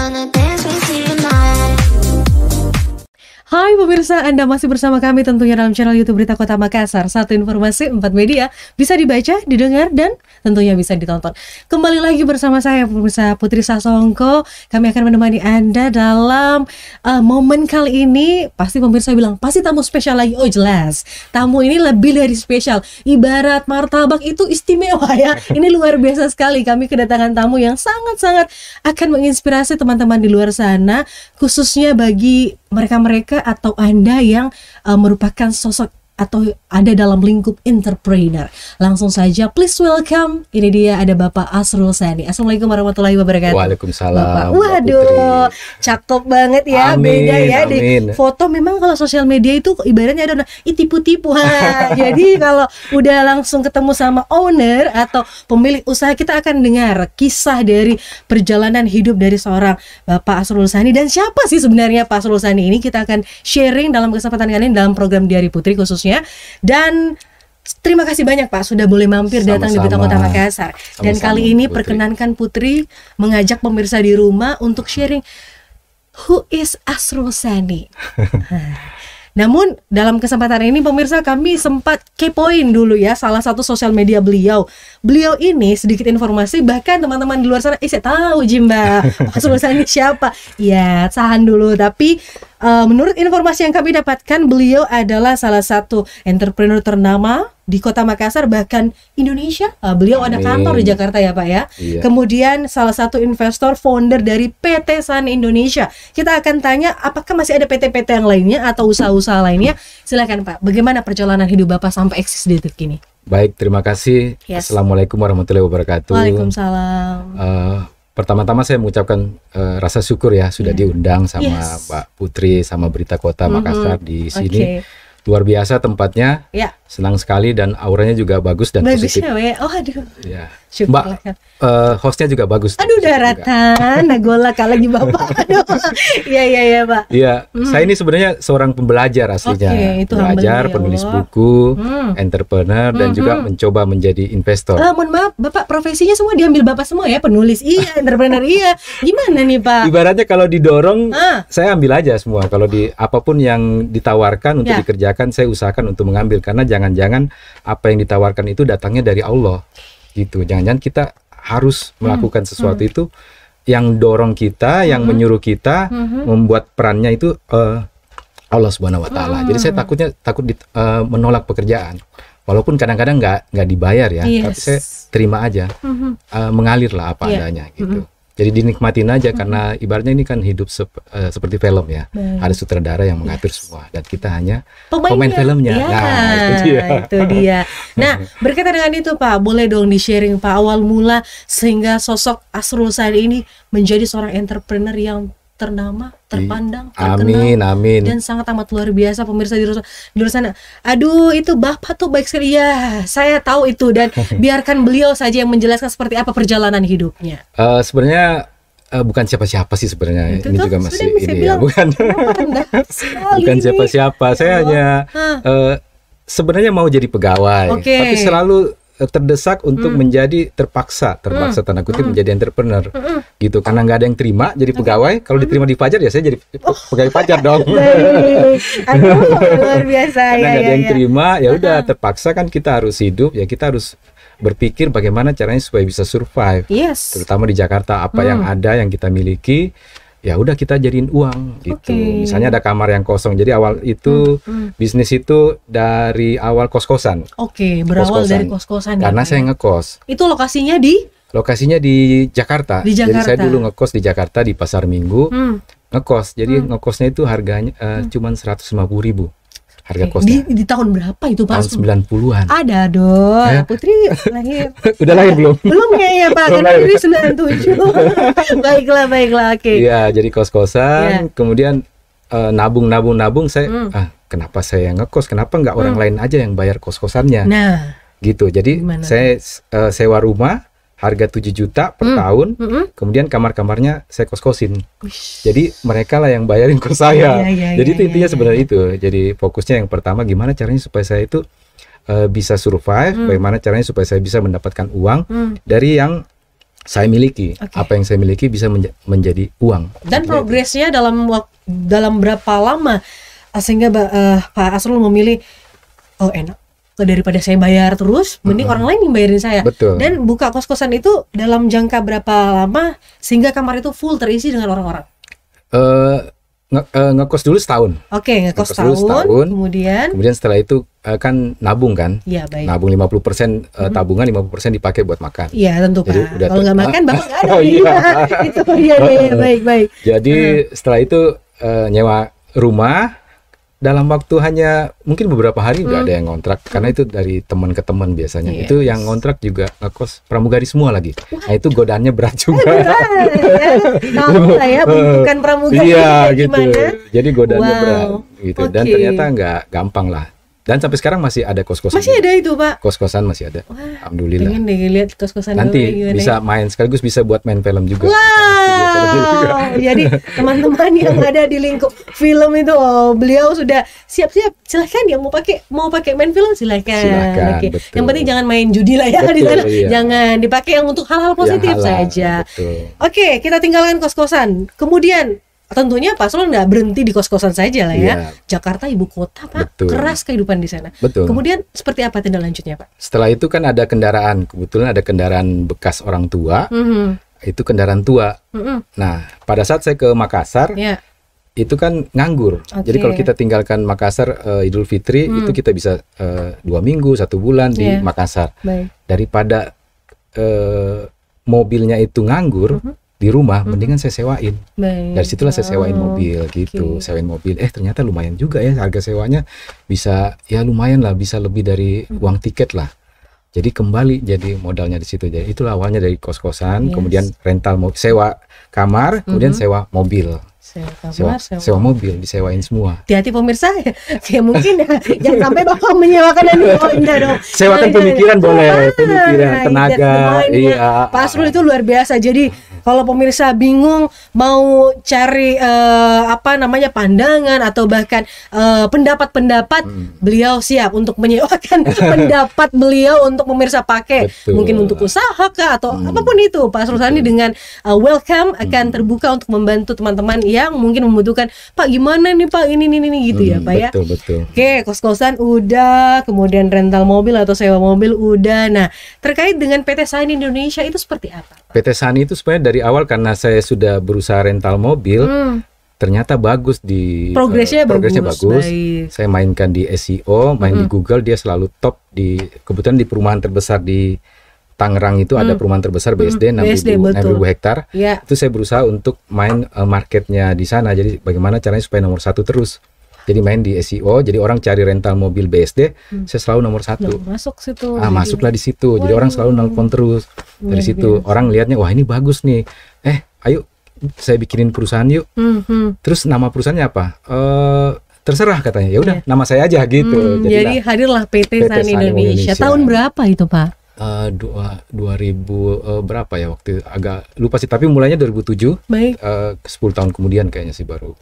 wanna dance with you tonight. Hai pemirsa, Anda masih bersama kami tentunya dalam channel YouTube Berita Kota Makassar. Satu informasi, 4 media, bisa dibaca, didengar, dan tentunya bisa ditonton. Kembali lagi bersama saya pemirsa Putri Sasongko. Kami akan menemani Anda dalam momen kali ini. Pasti pemirsa bilang, pasti tamu spesial lagi. Oh jelas, tamu ini lebih dari spesial. Ibarat martabak itu istimewa ya. Ini luar biasa sekali. Kami kedatangan tamu yang sangat-sangat akan menginspirasi teman-teman di luar sana, khususnya bagi mereka-mereka atau Anda yang merupakan sosok atau ada dalam lingkup entrepreneur. Langsung saja please welcome. Ini dia ada Bapak Asrul Sani. Assalamualaikum warahmatullahi wabarakatuh. Waalaikumsalam. Bapak. Waduh, cakep banget ya. Amin, beda ya di amin. foto. Memang kalau sosial media itu ibaratnya ada tipu-tipu. Jadi kalau udah langsung ketemu sama owner atau pemilik usaha, kita akan dengar kisah dari perjalanan hidup dari seorang Bapak Asrul Sani. Dan siapa sih sebenarnya Pak Asrul Sani ini? Kita akan sharing dalam kesempatan kali ini dalam program Diari Putri khususnya. Dan terima kasih banyak Pak sudah boleh mampir datang di Berita Kota Makassar. Dan kali ini Putri. perkenankan Putri mengajak pemirsa di rumah untuk sharing who is Asrul Sani. Namun dalam kesempatan ini pemirsa kami sempat kepoin dulu ya salah satu sosial media beliau. Beliau ini sedikit informasi, bahkan teman-teman di luar sana, saya tahu Jimba Asrul Sani siapa. Ya tahan dulu, tapi menurut informasi yang kami dapatkan, beliau adalah salah satu entrepreneur ternama di Kota Makassar, bahkan Indonesia. Beliau ada kantor di Jakarta ya Pak ya. Iya. Kemudian salah satu investor founder dari PT San Indonesia. Kita akan tanya apakah masih ada PT-PT yang lainnya atau usaha-usaha lainnya. Silakan Pak, bagaimana perjalanan hidup Bapak sampai eksis di detik ini? Baik, terima kasih. Yes. Assalamualaikum warahmatullahi wabarakatuh. Waalaikumsalam. Pertama-tama saya mengucapkan rasa syukur ya sudah diundang sama Yes. Mbak Putri sama Berita Kota Makassar di sini. Oke. Luar biasa tempatnya. Ya, Senang sekali dan auranya juga bagus dan bagus positif. ya Weh. Oh aduh. Ya. Syukur Mbak, lah kan. hostnya juga bagus. Aduh Positif juga. daratan, nagolak lagi Bapak. Aduh. Iya Pak. Iya, saya ini sebenarnya seorang pembelajar aslinya. Oke, itu Belajar, beliau. penulis buku, entrepreneur, dan juga mencoba menjadi investor. Mohon maaf, Bapak profesinya semua diambil Bapak semua ya? Penulis iya, entrepreneur iya. Gimana nih Pak? Ibaratnya kalau didorong, Ah. saya ambil aja semua. Kalau di apapun yang ditawarkan untuk Ya. dikerjakan, saya usahakan untuk mengambil. Karena jangan-jangan apa yang ditawarkan itu datangnya dari Allah, gitu. Jangan-jangan kita harus melakukan sesuatu itu yang dorong kita, yang menyuruh kita, membuat perannya itu Allah Subhanahu Wa Taala. Jadi saya takut menolak pekerjaan. Walaupun kadang-kadang nggak dibayar ya, Yes. tapi saya terima aja, mengalir lah apa Iya. adanya gitu. Jadi dinikmatin aja karena ibaratnya ini kan hidup seperti film ya. Baik. Ada sutradara yang mengatur semua dan kita hanya pemain Pemainnya. filmnya. Ya, Nah, itu dia. itu dia. Nah, berkaitan dengan itu Pak, boleh dong di-sharing Pak awal mula sehingga sosok Asrul Sani ini menjadi seorang entrepreneur yang ternama, terpandang, terkenal, Amin. dan sangat amat luar biasa pemirsa di luar sana. Aduh, itu Bapak tuh baik sekali ya. Saya tahu itu dan biarkan beliau saja yang menjelaskan seperti apa perjalanan hidupnya. Sebenarnya bukan siapa-siapa sih sebenarnya. Itu Ini tuh juga sudah masih bisa ini ya, bilang, bukan. Anda sekali Bukan nih. siapa-siapa. Saya hanya sebenarnya mau jadi pegawai, Oke. tapi selalu terdesak untuk menjadi terpaksa tanda kutip menjadi entrepreneur gitu, karena nggak ada yang terima jadi pegawai. Kalau diterima di Fajar ya saya jadi pegawai Fajar dong. Aduh, luar biasa Karena ya, nggak ada ya, yang ya. terima, ya udah terpaksa kan kita harus hidup ya, kita harus berpikir bagaimana caranya supaya bisa survive, Yes. terutama di Jakarta. Apa yang ada yang kita miliki ya udah kita jadiin uang gitu. Oke. Misalnya ada kamar yang kosong, jadi awal itu bisnis itu dari awal kos-kosan. Oke, berawal Kos-kosan. dari kos-kosan. Karena ya, Pak, saya ya? ngekos. Itu lokasinya di Lokasinya di Jakarta. Di Jadi saya Jakarta. dulu ngekos di Jakarta di Pasar Minggu. Ngekos. Jadi ngekosnya itu harganya cuman 150.000 harga kosnya. di tahun berapa itu Pak? Tahun 90-an. Ada dong. Ya. Putri lahir. Udah lahir belum? Belum ya Pak, Belum karena lahir. dari 97. Baiklah, oke. Iya, jadi kos-kosan, Iya. kemudian nabung saya, kenapa saya yang ngekos, kenapa nggak orang lain aja yang bayar kos-kosannya, Nah, gitu. Jadi Gimana? saya sewa rumah harga 7 juta per tahun, kemudian kamar-kamarnya saya kos-kosin. Jadi mereka lah yang bayarin kos saya. Iya, Jadi iya, itu intinya iya, sebenarnya itu. Jadi fokusnya yang pertama gimana caranya supaya saya itu bisa survive, bagaimana caranya supaya saya bisa mendapatkan uang dari yang saya miliki. Oke. Apa yang saya miliki bisa menjadi uang. Dan Artinya progresnya dalam berapa lama sehingga Pak Asrul memilih, oh enak, daripada saya bayar terus, mending orang lain yang bayarin saya. Betul. Dan buka kos-kosan itu dalam jangka berapa lama sehingga kamar itu full terisi dengan orang-orang? Ngekos dulu setahun. Oke, ngekos Ngekos dulu tahun, kemudian setelah itu kan nabung kan. ya baik. Nabung 50% tabungan, 50% dipakai buat makan. Iya tentu Jadi Pak. udah Kalau nggak makan Bapak nggak ada. Oh, iya. Itu ya, baik. Jadi setelah itu nyewa rumah dalam waktu hanya mungkin beberapa hari udah ada yang ngontrak, karena itu dari teman ke teman biasanya. Yes. Itu yang ngontrak juga ngekos pramugari semua lagi. Nah itu godaannya berat juga. Tahu lah ya bentukan pramugari Iya kayak gitu. gimana. Jadi godaannya Wow. berat gitu. Dan Oke. ternyata nggak gampang lah. Dan sampai sekarang masih ada kos-kosan. Masih ada itu Pak. Kos-kosan masih ada. Wah, Alhamdulillah. pengen deh lihat kos-kosan Nanti Bapak gimana bisa ya. main sekaligus bisa buat main film juga. Wow, jadi teman-teman yang ada di lingkup film itu, beliau sudah siap-siap. Silahkan ya mau pakai main film silahkan. Silakan, Oke. betul. Yang penting jangan main judi lah ya di Betul, sana. iya. Jangan dipakai yang untuk hal-hal positif Yang halal, saja. betul. Oke, kita tinggalkan kos-kosan. Kemudian tentunya Pak Sul nggak berhenti di kos-kosan saja lah ya. Iya. Jakarta ibu kota Pak, Betul. keras kehidupan di sana. Betul. Kemudian seperti apa tindak lanjutnya Pak? Setelah itu kan ada kendaraan, kebetulan ada kendaraan bekas orang tua, itu kendaraan tua. Nah, pada saat saya ke Makassar, Ya, itu kan nganggur. Oke. Jadi kalau kita tinggalkan Makassar Idul Fitri, itu kita bisa 2 minggu, 1 bulan di Iya. Makassar. baik. Daripada mobilnya itu nganggur di rumah, mendingan saya sewain. Baik. Dari situlah saya sewain Oh, mobil gitu, oke. sewain mobil. Ternyata lumayan juga ya harga sewanya, bisa ya lumayan lah, bisa lebih dari uang tiket lah. Jadi kembali jadi modalnya di situ. Jadi itulah awalnya dari kos-kosan, Yes. kemudian rental sewa kamar, kemudian sewa mobil. Sewa mobil disewain semua. Hati-hati pemirsa ya mungkin ya, jangan sampai Bapak menyewakan dan enggak dong. Sewakan Jangan, pemikiran boleh, pemikiran, Nah, tenaga, lumayan ya. iya. Pak Asrul itu luar biasa. Jadi kalau pemirsa bingung mau cari pandangan atau bahkan pendapat-pendapat, beliau siap untuk menyewakan pendapat beliau untuk pemirsa pakai. Betul. Mungkin untuk usaha kah atau apapun itu. Pak Asrul Sani dengan welcome akan terbuka untuk membantu teman-teman yang mungkin membutuhkan, Pak gimana nih Pak ini gitu ya Pak ya. Betul. Oke, kos-kosan udah, kemudian rental mobil atau sewa mobil udah. Nah, terkait dengan PT Sani Indonesia itu seperti apa? PT Sani itu sebenarnya dari awal karena saya sudah berusaha rental mobil, ternyata bagus di Progresnya bagus. baik. Saya mainkan di SEO, main di Google, dia selalu top kebetulan di perumahan terbesar di Tangerang itu ada perumahan terbesar BSD 6.000 hektar. Ya. Itu saya berusaha untuk main marketnya di sana. Jadi bagaimana caranya supaya nomor 1 terus. Jadi main di SEO, jadi orang cari rental mobil BSD, saya selalu nomor 1. Masuk situ. Masuklah di situ. Jadi orang selalu nelpon terus. Dari situ orang lihatnya, wah ini bagus nih. Ayo saya bikinin perusahaan yuk. Terus nama perusahaannya apa? Terserah katanya. Ya udah, nama saya aja gitu. Jadi hadirlah PT Sani Indonesia. Tahun berapa itu Pak? 2000 berapa ya waktu agak lupa sih, tapi mulainya 2007. Baik. 10 tahun kemudian kayaknya sih baru.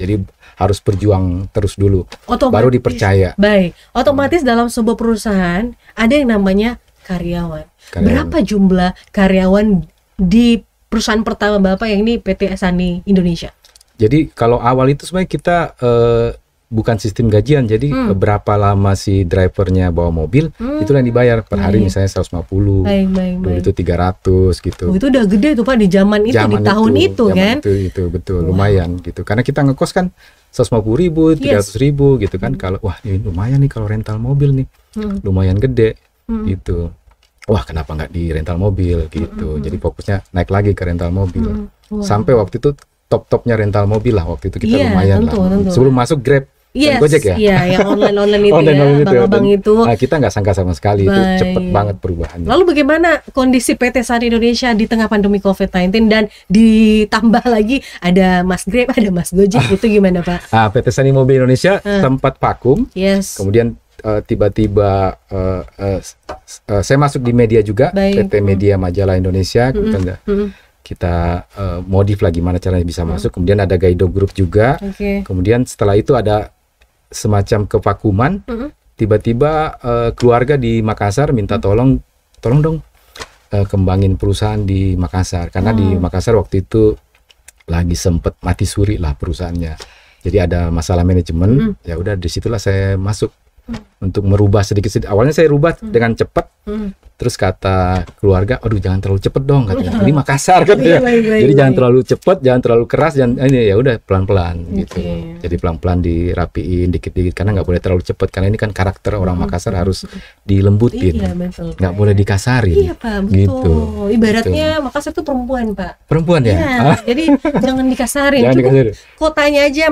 Jadi harus berjuang terus dulu, Otomatis, baru dipercaya. Baik, otomatis dalam sebuah perusahaan ada yang namanya karyawan. Berapa jumlah karyawan di perusahaan pertama Bapak yang ini PT Sani Indonesia? Jadi kalau awal itu sebenarnya kita bukan sistem gajian, jadi berapa lama si drivernya bawa mobil, itulah yang dibayar per hari, misalnya 150, dulu itu 300 gitu. Itu udah gede tuh Pak di zaman itu, di tahun itu kan? Itu betul, lumayan gitu. Karena kita ngekos kan 150.000, 300.000 gitu kan. Kalau wah ini lumayan nih kalau rental mobil nih, lumayan gede gitu. Wah kenapa nggak di rental mobil gitu. Jadi fokusnya naik lagi ke rental mobil. Sampai waktu itu top-topnya rental mobil lah waktu itu kita lumayan lah. Sebelum masuk Grab. Dan Gojek ya? Iya, yang online itu abang-abang itu. Nah, kita nggak sangka sama sekali, itu cepet banget perubahannya. Lalu bagaimana kondisi PT Sani Indonesia di tengah pandemi COVID-19 dan ditambah lagi ada Mas Grab, ada Mas Gojek, itu gimana Pak? PT Sani Mobil Indonesia sempat vakum, kemudian tiba-tiba saya masuk di media juga, PT Media Majalah Indonesia, kita modif lagi gimana caranya bisa masuk. Kemudian ada Gaido Group juga. Kemudian setelah itu ada semacam kevakuman. Tiba-tiba keluarga di Makassar minta tolong dong kembangin perusahaan di Makassar, karena di Makassar waktu itu lagi sempet mati suri lah perusahaannya. Jadi ada masalah manajemen, ya udah disitulah saya masuk untuk merubah sedikit-sedikit. Awalnya saya rubah dengan cepat, terus kata keluarga, aduh jangan terlalu cepet dong katanya. Ini Makassar katanya. Jadi jangan terlalu cepat, jangan terlalu keras, jangan ini, ya udah pelan-pelan gitu. Jadi pelan-pelan dirapiin dikit-dikit, karena nggak boleh terlalu cepat, karena ini kan karakter orang Makassar harus dilembutin, Iya, betul, nggak Pak. boleh dikasarin. Iya Pak, betul. Gitu. Ibaratnya Makassar tuh perempuan Pak. Perempuan ya? Iya, jadi jangan dikasarin. Jangan Cukup dikasarin. kotanya aja,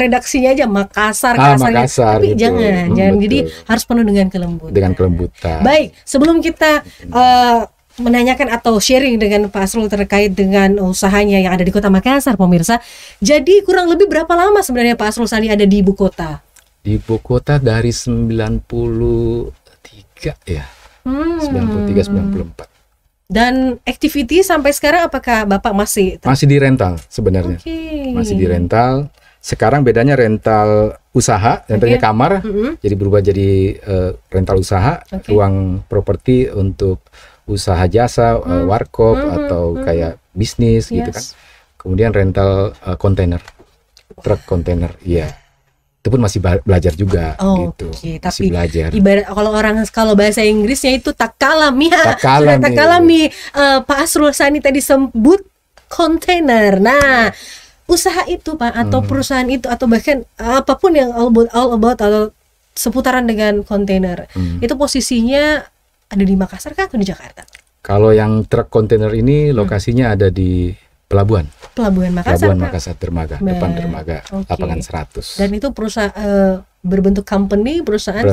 redaksinya aja Makassar, kasarnya. Makassar, Tapi betul. jangan. Betul. Jadi harus penuh dengan kelembutan. Dengan kelembutan. Baik, sebelum kita menanyakan atau sharing dengan Pak Asrul terkait dengan usahanya yang ada di Kota Makassar, pemirsa. Jadi kurang lebih berapa lama sebenarnya Pak Asrul Sani ada di ibu kota? Di ibu kota dari 93 ya. 93 94. Dan activity sampai sekarang apakah Bapak masih? Masih di rental sebenarnya. Oke. Masih di rental. Sekarang bedanya rental usaha, rentalnya kamar, jadi berubah jadi rental usaha, ruang properti untuk usaha jasa, warkop atau kayak bisnis gitu kan. Kemudian rental kontainer, truk kontainer, iya. Itu pun masih belajar juga gitu. Oke, Masih tapi belajar. ibarat kalau bahasa Inggrisnya itu takalami ya. Takalami. Sudah takalami. Pak Asrul Sani tadi sebut kontainer. Nah, usaha itu Pak atau perusahaan itu atau bahkan apapun yang all about atau seputaran dengan kontainer, itu posisinya ada di Makassar kah atau di Jakarta? Kalau yang truk kontainer ini lokasinya ada di Pelabuhan Makassar. Pak. Makassar Dermaga, depan Dermaga, Oke. lapangan 100. Dan itu perusahaan berbentuk company, perusahaan.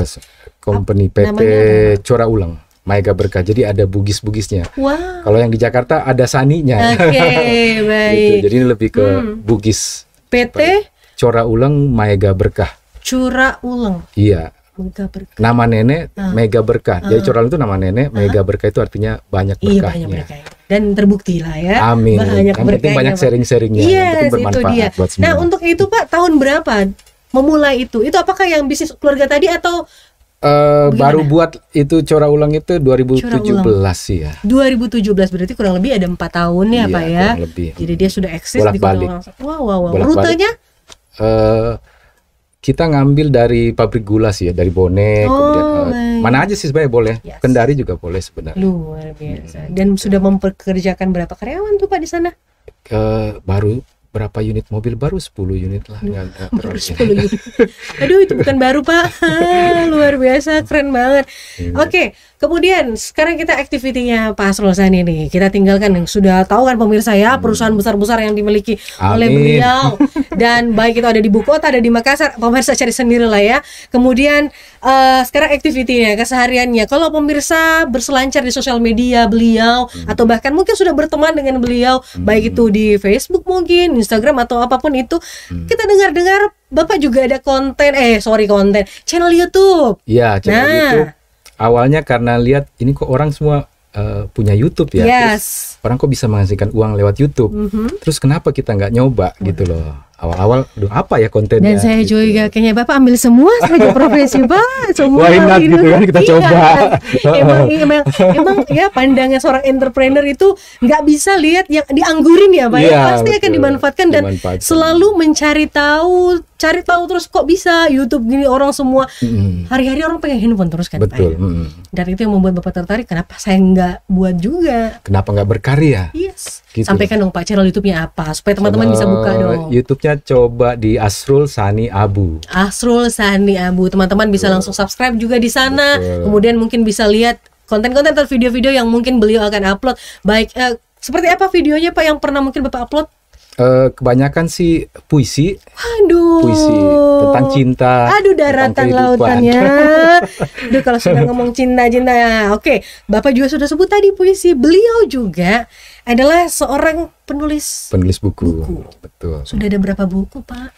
Company PT namanya apa? Cora Ulang, Mega Berkah. Jadi ada bugis-bugisnya. Wah. Kalau yang di Jakarta ada saninya. Oke, Gitu. baik. Jadi ini lebih ke bugis. PT Cora Ulang Mega Berkah. Cura Ulang. Iya. Mega Berkah. Nama nenek Mega Berkah. Jadi Cora Ulang itu nama nenek, Mega Berkah itu artinya banyak Iya, berkahnya. banyak berkah. Dan terbukti lah ya. Amin. Banyak Yang penting berkahnya, banyak Pak. sharing-sharingnya. Yang Yes, penting itu bermanfaat dia. buat semua. Nah, untuk itu Pak, tahun berapa memulai itu? Itu apakah yang bisnis keluarga tadi atau baru buat itu Cora Ulang itu 2017 sih ya. 2017, berarti kurang lebih ada 4 tahun ya Iya, Pak ya. kurang lebih. Jadi dia sudah eksis di Kota Bolak-balik. Makassar. Wow. Bolak-balik. Rutenya? Kita ngambil dari pabrik gula sih ya, dari Bonek, kemudian baik. mana aja sih sebenarnya boleh. Yes. Kendari juga boleh sebenarnya. Luar biasa. Dan sudah mempekerjakan berapa karyawan tuh Pak di sana? Baru berapa unit mobil? Baru 10 unit lah. Nggak Baru terlalu. 10 unit. Aduh, itu bukan baru Pak. Luar biasa, keren banget. Oke, kemudian sekarang kita aktivitinya Pak Asrul Sani nih. Kita tinggalkan yang sudah tahu kan pemirsa ya, perusahaan besar-besar yang dimiliki oleh Amin. beliau. Dan baik itu ada di ibu kota, ada di Makassar, pemirsa cari sendiri lah ya. Kemudian sekarang aktivitinya, kesehariannya. Kalau pemirsa berselancar di sosial media beliau atau bahkan mungkin sudah berteman dengan beliau, baik itu di Facebook mungkin, Instagram atau apapun itu, kita dengar-dengar Bapak juga ada konten channel YouTube. Iya, channel Nah. YouTube. Awalnya karena lihat ini kok orang semua punya YouTube ya. Yes. Terus orang kok bisa menghasilkan uang lewat YouTube. Terus kenapa kita nggak nyoba gitu loh. Awal-awal, aduh apa ya kontennya? Dan saya gitu. juga kayaknya Bapak ambil semua saja profesi Pak, semua. Why not gitu kan, kita Iya. coba. emang ya pandangan seorang entrepreneur itu nggak bisa lihat yang dianggurin ya Pak. Iya, Ya, pasti akan betul. dimanfaatkan dan Dimanfaatkan. selalu mencari tahu terus kok bisa YouTube gini orang semua. Hari-hari orang pengen handphone terus kan Pak. Betul. Ya? Dan itu yang membuat Bapak tertarik, kenapa saya nggak buat juga? Kenapa nggak berkarya? Yes. Gitu. Sampaikan dong Pak, channel YouTube-nya apa supaya teman-teman bisa buka dong. YouTube-nya coba di Asrul Sani Abu. Asrul Sani Abu, teman-teman bisa langsung subscribe juga di sana. Betul. Kemudian mungkin bisa lihat konten-konten atau video-video yang mungkin beliau akan upload. Baik, seperti apa videonya Pak yang pernah mungkin Bapak upload? Kebanyakan sih puisi Aduh, tentang cinta. Aduh, tentang daratan kehidupan. lautannya. Aduh, kalau sudah ngomong cinta. Oke, Bapak juga sudah sebut tadi puisi. Beliau juga adalah seorang penulis. Penulis buku. Betul. Sudah ada berapa buku Pak?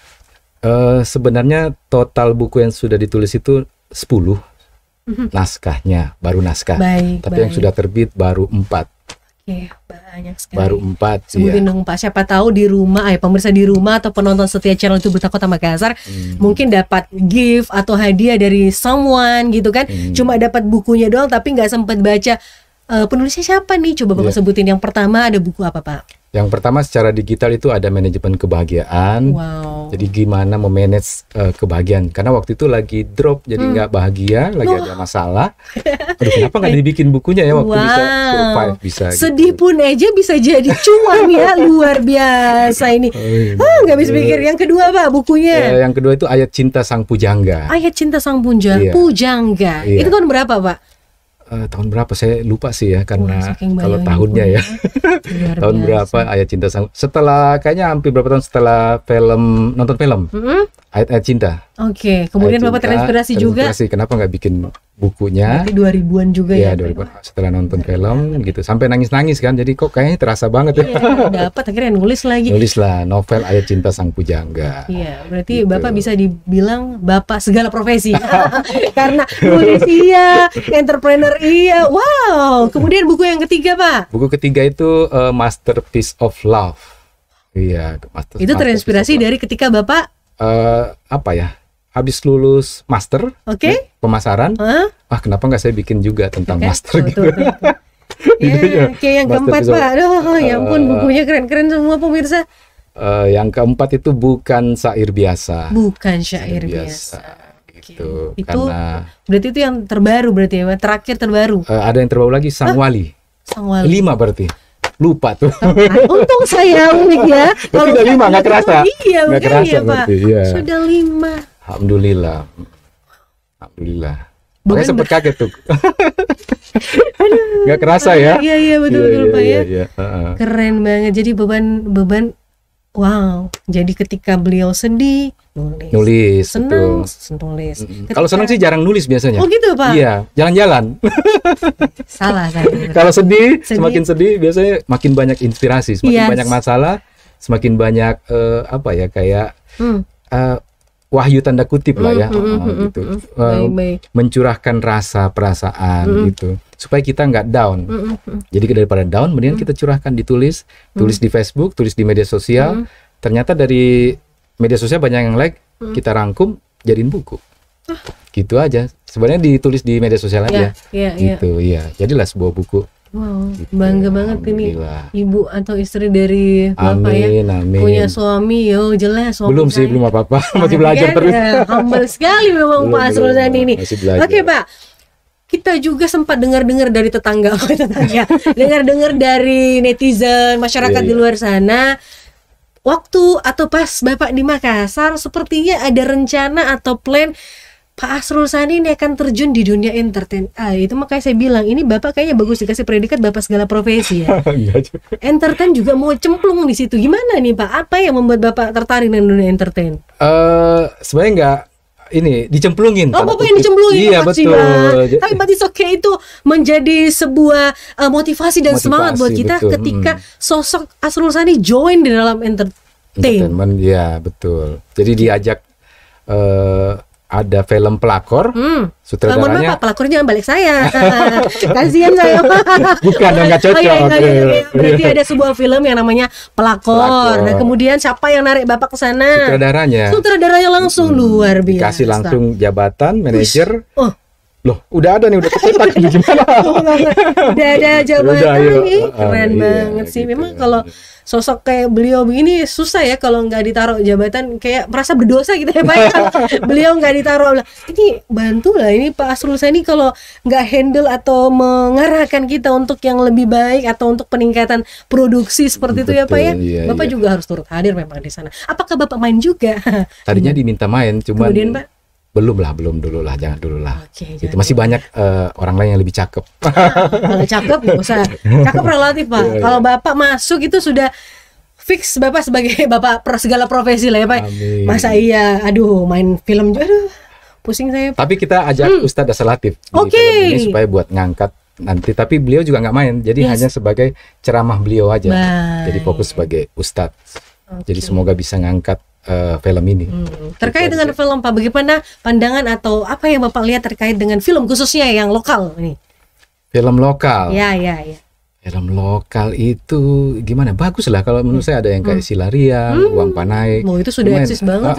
Sebenarnya total buku yang sudah ditulis itu 10 naskahnya, baru naskah. Baik, Tapi yang baik. sudah terbit baru 4. Oke, banyak sekali. Baru 4. Sebutin Iya. dong Pak, siapa tahu di rumah, pemirsa di rumah atau penonton setia channel YouTube Berita Kota Makassar mungkin dapat gift atau hadiah dari someone gitu kan. Cuma dapat bukunya doang tapi nggak sempat baca. penulisnya siapa nih? Coba Bapak Iya. sebutin. Yang pertama ada buku apa, Pak? Yang pertama secara digital itu ada manajemen kebahagiaan. Wow. Jadi gimana memanage kebahagiaan? Karena waktu itu lagi drop, jadi nggak bahagia, lagi ada masalah. Aduh, kenapa nggak dibikin bukunya ya waktu bisa survive, bisa Sedih gitu. pun aja bisa jadi cuan ya, luar biasa ini. Nggak bisa pikir. Yang kedua, Pak, bukunya. Yang kedua itu Ayat Cinta Sang Pujangga. Ayat Cinta Sang Iya. Pujangga. Iya. Itu tahun berapa, Pak? Tahun berapa saya lupa sih ya, karena Wah, saking kalau banyaknya tahunnya ya. bukunya. Luar Tahun biasa. berapa Ayat Cinta Sang, setelah kayaknya hampir berapa tahun setelah nonton film Mm-mm. Ayat Cinta. Oke, kemudian Ayat Bapak Cinta, terinspirasi juga. kenapa nggak bikin bukunya? Berarti 2000-an juga ya. Ya 2000 setelah nonton film gitu, sampai nangis-nangis kan, jadi kok kayaknya terasa banget ya. Iya, dapat akhirnya nulis lagi. Nulislah novel Ayat Cinta Sang Pujangga. Iya, berarti Gitu. Bapak bisa dibilang bapak segala profesi. Karena nulis iya, entrepreneur iya. Wow. Kemudian buku yang ketiga, Pak. Buku ketiga itu Masterpiece of Love. Iya, Itu terinspirasi dari ketika Bapak, apa ya? Habis lulus master, oke? pemasaran. Hah? Wah, kenapa nggak saya bikin juga tentang Oke, master tuh, gitu? tuh, tuh, tuh. Ya, oke, yang keempat, Masterpiece of- Pak. Aduh, ya ampun, bukunya keren-keren semua pemirsa. Yang keempat itu bukan syair biasa. Bukan syair biasa. Gitu. Itu Karena berarti itu yang terbaru berarti ya, Pak? Terakhir terbaru. ada yang terbaru lagi Sang Wali. Sang Wali. 5 berarti. Lupa tuh. Untung saya unik ya. Tapi udah 5 nggak kerasa. Iya, Nggak makanya kerasa Pak. berarti, iya. Sudah 5. Alhamdulillah. Alhamdulillah. Bukan Makanya sempat kaget tuh. Nggak kerasa ya. Iya, iya, betul-betul, Pak, ya. Iya. Heeh. Keren banget. Jadi beban wow. Jadi ketika beliau sedih, nulis. Nulis. Senang, betul. nulis. Kalau senang sih jarang nulis biasanya. Oh gitu, Pak. Iya, jalan-jalan. Salah saya. Kalau sedih, Sedih. semakin sedih biasanya makin banyak inspirasi, semakin Yes. banyak masalah, semakin banyak apa ya, kayak Hmm. wahyu tanda kutip lah ya, gitu. Baik-baik. Mencurahkan rasa perasaan gitu, supaya kita nggak down. Jadi daripada down, mendingan kita curahkan, tulis di Facebook, tulis di media sosial. Ternyata dari media sosial banyak yang like, kita rangkum jadiin buku. Gitu aja. Sebenarnya ditulis di media sosial aja. Iya, iya. Gitu, iya. Jadilah sebuah buku. Wow, Gitu. bangga banget ini Alhamdulillah. ibu atau istri dari Bapak ya. Amin, amin. Punya suami, yo jelas suami Belum sih, saya. belum apa-apa. Wah, Masih belajar kan, terus. Humble sekali memang Belum, Pak Asrul belum. Sani ini. Masih belajar. Oke Pak, kita juga sempat dengar-dengar dari tetangga, dengar-dengar dari netizen, masyarakat Iya, di iya. luar sana. Waktu atau pas Bapak di Makassar, sepertinya ada rencana atau plan Pak Asrul Sani ini akan terjun di dunia entertain. Itu makanya saya bilang ini Bapak kayaknya bagus dikasih predikat Bapak segala profesi ya. Enggak juga. Entertain juga mau cemplung di situ. Gimana nih Pak? Apa yang membuat Bapak tertarik dengan dunia entertain? Sebenarnya enggak ini dicemplungin. Oh, tanda Bapak yang kutip. dicemplungin. Iya, Pak, sih, betul. Pak. Tapi But It's Okay itu menjadi sebuah motivasi dan semangat buat Motivasi, kita betul. ketika sosok Asrul Sani join di dalam entertain. Entertainment, ya betul. Jadi diajak ada film pelakor, Mohon sutradaranya maaf, Pak, pelakornya balik saya. Kasihan saya. bukan, nggak cocok. iya, nggak cocok. Iya. Berarti ada sebuah film yang namanya Pelakor. Pelakor. Nah, kemudian siapa yang narik Bapak ke sana? Sutradaranya Sutradaranya langsung luar biasa. dikasih langsung jabatan manajer. Oh, Loh, udah ada nih, udah kecetak ini gimana? udah ada jabatan Udah, ayo. nih. Keren Iya, banget sih. gitu. Memang kalau sosok kayak beliau begini susah ya kalau nggak ditaruh jabatan, kayak merasa berdosa gitu ya Pak. Beliau nggak ditaruh. Ini bantu lah ini Pak Asrul Sani kalau nggak handle atau mengarahkan kita untuk yang lebih baik atau untuk peningkatan produksi seperti itu ya Pak ya. Betul, iya, Bapak iya. juga harus turut hadir memang di sana. Apakah Bapak main juga? Tadinya diminta main, cuman Kemudian, Pak? belum dulu lah, jangan dulu lah. Oke, Gitu. jangan Masih banyak orang lain yang lebih cakep. Kalau cakep nggak usah. Cakep relatif Pak. Iya, iya. Kalau Bapak masuk itu sudah fix Bapak sebagai Bapak segala profesi lah ya Pak. Amin. Masa iya, aduh main film juga, aduh pusing saya. Tapi kita ajak Ustadz Asal Latif di Oke. film ini supaya buat ngangkat nanti. Tapi beliau juga nggak main, jadi Yes. hanya sebagai ceramah beliau aja. Baik. Jadi fokus sebagai Ustadz. Oke. Jadi semoga bisa ngangkat film ini. Terkait dengan film Pak, bagaimana pandangan atau apa yang Bapak lihat terkait dengan film khususnya yang lokal ini? Film lokal. Ya. Film lokal itu gimana? Bagus lah kalau menurut saya, ada yang kayak Silariang, Uang Panai. Oh, itu sudah eksis banget,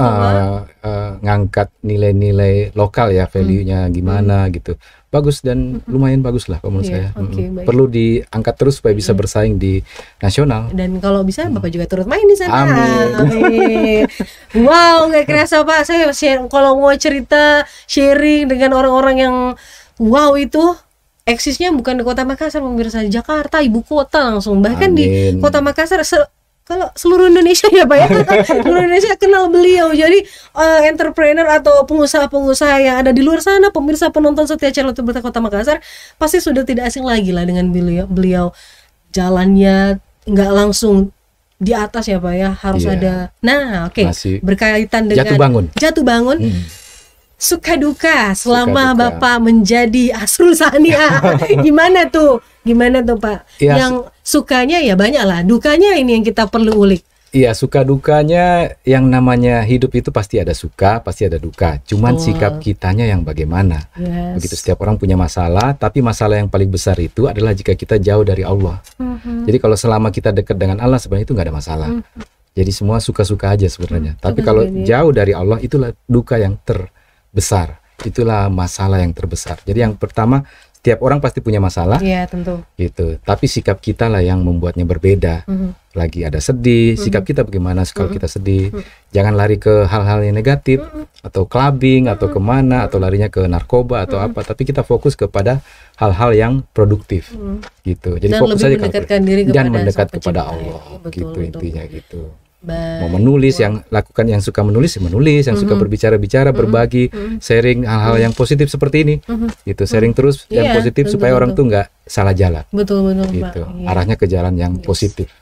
ngangkat nilai-nilai lokal ya, value-nya gimana gitu. Bagus dan lumayan bagus lah kalau menurut saya. Baik. Perlu diangkat terus supaya bisa bersaing di nasional. Dan kalau bisa Bapak juga turut main di sana. Amin. Amin. Wow, nggak kerasa Pak, saya kalau mau cerita sharing dengan orang-orang yang wow itu eksisnya bukan di Kota Makassar, pemirsa, di Jakarta, ibu kota langsung. Bahkan di Amin. Kota Makassar, kalau seluruh Indonesia ya Pak ya, seluruh Indonesia kenal beliau. Jadi entrepreneur atau pengusaha-pengusaha yang ada di luar sana, pemirsa penonton setia channel YouTube Berita Kota Makassar, pasti sudah tidak asing lagi lah dengan beliau jalannya nggak langsung di atas ya Pak ya, harus Iya. ada. Nah, oke. Masih Berkaitan dengan jatuh bangun. suka duka selama Suka duka. Bapak menjadi Asrul Sania. Gimana tuh Pak? Ya, Yang sukanya ya banyak lah, dukanya ini yang kita perlu ulik. Iya, suka dukanya, yang namanya hidup itu pasti ada suka, pasti ada duka. Cuman sikap kitanya yang bagaimana. Yes. Begitu, setiap orang punya masalah, tapi masalah yang paling besar itu adalah jika kita jauh dari Allah. Jadi kalau selama kita dekat dengan Allah, sebenarnya itu nggak ada masalah. Jadi semua suka-suka aja sebenarnya. Tapi kalau jauh dari Allah, itulah duka yang terbesar. Itulah masalah yang terbesar. Jadi yang pertama, setiap orang pasti punya masalah. Iya, tentu. Gitu. Tapi sikap kita lah yang membuatnya berbeda. Lagi ada sedih, sikap kita bagaimana kalau kita sedih? Jangan lari ke hal-hal yang negatif, atau clubbing, atau kemana, atau larinya ke narkoba atau apa. Tapi kita fokus kepada hal-hal yang produktif, gitu. Jadi Dan fokus lebih aja mendekatkan diri dan kepada mendekat Sang kepada Pencipta. Allah, Betul, gitu betul. intinya gitu. Baik. Mau menulis, yang lakukan, yang suka menulis ya menulis, yang suka berbicara-bicara, berbagi, sharing hal-hal yang positif seperti ini, gitu. Sharing terus yang Iya, positif tentu, supaya orang tentu. tuh nggak salah jalan, Betul Pak. gitu. Iya. Arahnya ke jalan yang positif.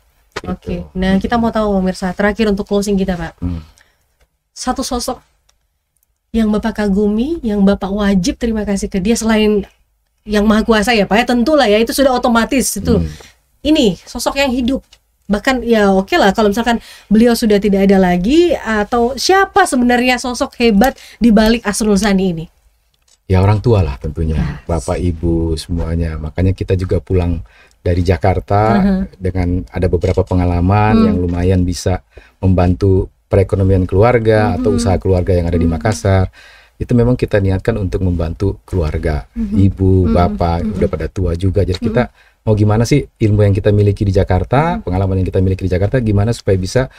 Oke. Gitu. Nah, kita mau tahu pemirsa, terakhir untuk closing kita Pak. Hmm. Satu sosok yang Bapak kagumi, yang Bapak wajib terima kasih ke dia selain yang Maha Kuasa ya Pak ya, tentulah ya, itu sudah otomatis itu. Ini sosok yang hidup. Bahkan ya oke lah kalau misalkan beliau sudah tidak ada lagi, atau siapa sebenarnya sosok hebat di balik Asrul Sani ini? Ya orang tua lah tentunya, bapak ibu semuanya. Makanya kita juga pulang dari Jakarta dengan ada beberapa pengalaman yang lumayan bisa membantu perekonomian keluarga atau usaha keluarga yang ada di Makassar. Itu memang kita niatkan untuk membantu keluarga, ibu, bapak, udah pada tua juga. Jadi kita mau gimana sih ilmu yang kita miliki di Jakarta, pengalaman yang kita miliki di Jakarta, gimana supaya bisa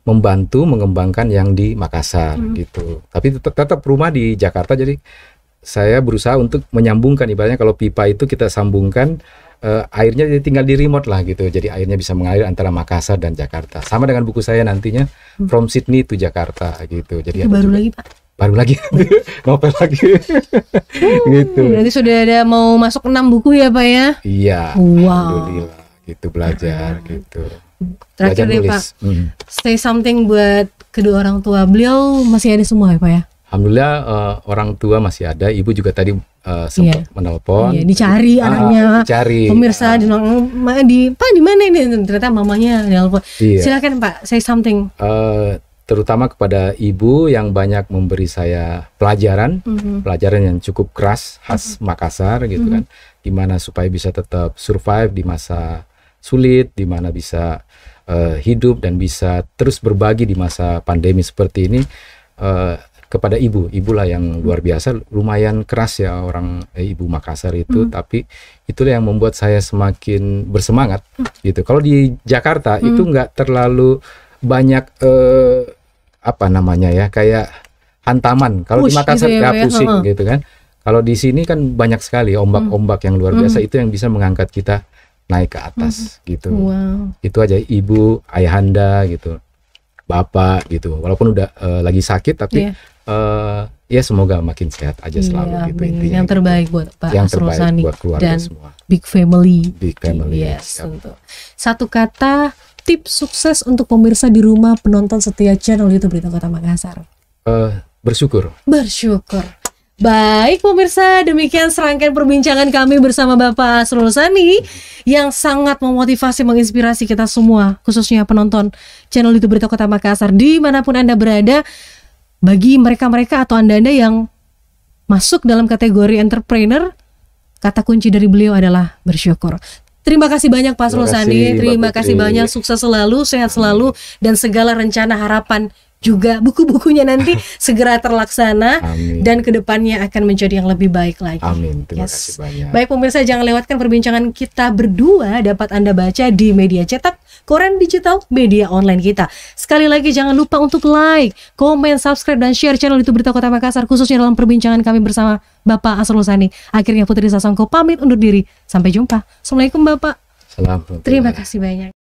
membantu mengembangkan yang di Makassar gitu. Tapi tetap rumah di Jakarta, jadi saya berusaha untuk menyambungkan, ibaratnya kalau pipa itu kita sambungkan, airnya jadi tinggal di remote lah gitu. Jadi airnya bisa mengalir antara Makassar dan Jakarta. Sama dengan buku saya nantinya From Sydney to Jakarta gitu. Jadi Itu baru lagi Pak. baru lagi novel lagi gitu. Berarti sudah ada mau masuk 6 buku ya Pak ya? Iya, Wow. alhamdulillah gitu, belajar gitu. Terakhir Belajar deh nulis. Pak, say something buat kedua orang tua. Beliau masih ada semua ya Pak ya? Alhamdulillah orang tua masih ada, ibu juga tadi sempat menelpon. Iya, dicari anaknya. Dicari. Pemirsa di Pak di mana ini? Ternyata mamanya nelpon. Iya. Silakan Pak, say something. Terutama kepada ibu yang banyak memberi saya pelajaran, pelajaran yang cukup keras khas Makassar gitu kan, gimana supaya bisa tetap survive di masa sulit, di mana bisa hidup dan bisa terus berbagi di masa pandemi seperti ini. Kepada ibulah yang luar biasa, lumayan keras ya orang ibu Makassar itu, tapi itulah yang membuat saya semakin bersemangat gitu. Kalau di Jakarta itu nggak terlalu banyak apa namanya ya, kayak hantaman. Kalau di Push Makassar gitu ya, ya Pak ya? pusing gitu kan. Kalau di sini kan banyak sekali ombak-ombak yang luar biasa, itu yang bisa mengangkat kita naik ke atas gitu. Wow. Itu aja, ibu, ayahanda gitu, bapak gitu. Walaupun udah lagi sakit tapi ya semoga makin sehat aja selalu Iya, gitu amin. intinya. Yang gitu. terbaik buat Pak Yang Asrul terbaik Sani buat keluarga dan semua. big family. Big family. Yes, Siap. tentu. Satu kata tips sukses untuk pemirsa di rumah penonton setia channel YouTube Berita Kota Makassar. Bersyukur. Bersyukur. Baik pemirsa, demikian serangkaian perbincangan kami bersama Bapak Asrul Sani yang sangat memotivasi, menginspirasi kita semua, khususnya penonton channel YouTube Berita Kota Makassar dimanapun Anda berada. Bagi mereka-mereka atau Anda-Anda yang masuk dalam kategori entrepreneur, kata kunci dari beliau adalah bersyukur. Terima kasih banyak Pak Terima Sulsani. kasih, Mbak Terima kasih Putri. banyak. Sukses selalu, sehat selalu, dan segala rencana harapan juga buku-bukunya nanti segera terlaksana. Amin. Dan kedepannya akan menjadi yang lebih baik lagi. Amin. Terima Yes. kasih banyak. Baik pemirsa, jangan lewatkan perbincangan kita berdua, dapat Anda baca di media cetak, koran digital, media online kita. Sekali lagi jangan lupa untuk like, komen, subscribe, dan share channel YouTube Berita Kota Makassar, khususnya dalam perbincangan kami bersama Bapak Asrul Sani. Akhirnya Putri Sasongko pamit undur diri. Sampai jumpa. Assalamualaikum Bapak. Salam. Terima kasih banyak.